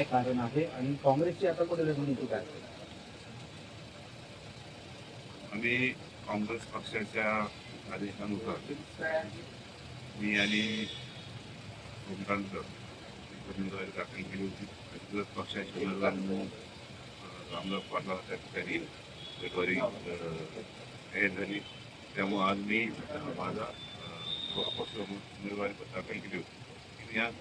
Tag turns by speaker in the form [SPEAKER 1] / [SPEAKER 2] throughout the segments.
[SPEAKER 1] काय कारण आहे आणि काँग्रेसची आता कुठे रणनीती काय?
[SPEAKER 2] आम्ही काँग्रेस पक्षाच्या आदेशानुसार मी आणि ओमकांत उमेदवारी दाखल केली होती. काँग्रेस पक्षाचे उमेदवार म्हणून रामदास पाटला त्या ठिकाणी उमेदवारी जाहीर झाली. त्यामुळे आज मी माझा अपक्ष उमेदवारी दाखल केली होती. मी आज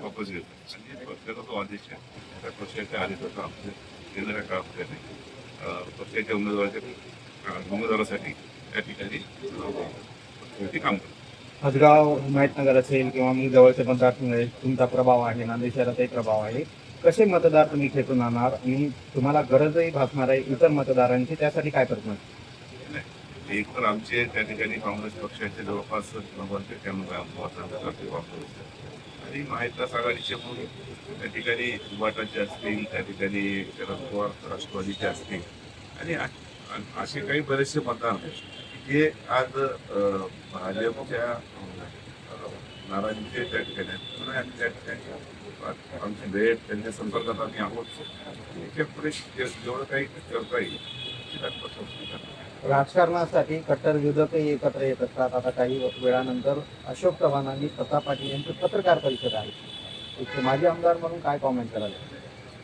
[SPEAKER 2] वापस घेतो आणि पक्षाचा जो आदेश आहे त्या पक्षाच्या आदेशाचा आमच्या येणाऱ्या काळामध्ये नाही पक्षाच्या उमेदवारासाठी त्या ठिकाणी काम करतो.
[SPEAKER 1] हदगाव हिमायतनगर असेल किंवा मग जवळचे मतदारसंघ तुमचा प्रभाव आहे, नांदेड शहराचाही प्रभाव आहे. कसे मतदार तुम्ही खेचून आणणार आणि तुम्हाला गरजही भासणार आहे इतर मतदारांची, त्यासाठी काय प्रयत्न?
[SPEAKER 2] एक तर आमचे त्या ठिकाणी काँग्रेस पक्षाचे जवळपास आणि महाविकास आघाडीचे म्हणून त्या ठिकाणी उभाटाचे असतील, त्या ठिकाणी शरद पवार राष्ट्रवादीचे असतील आणि असे काही बरेचसे मतदार आहेत जे आज भाजपच्या नाराजीचे त्या ठिकाणी आहेत आणि त्या ठिकाणी आमची भेट त्यांच्या संपर्कात आम्ही आहोत. त्याच्यापुढे जेवढं काही करता येईल.
[SPEAKER 1] राजकारणासाठी कट्टर विरोधकही एकत्र येत असतात. आता काही वेळानंतर अशोक चव्हाण आणि प्रताप पाटील यांची पत्रकार परिषद आहे. एक माजी आमदार म्हणून काय कॉमेंट कराल?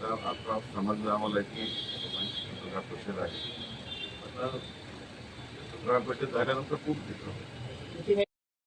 [SPEAKER 2] तर आता समजलं आम्हाला की पत्रकार परिषद आहे. आता पत्रकार परिषद झाल्यानंतर खूप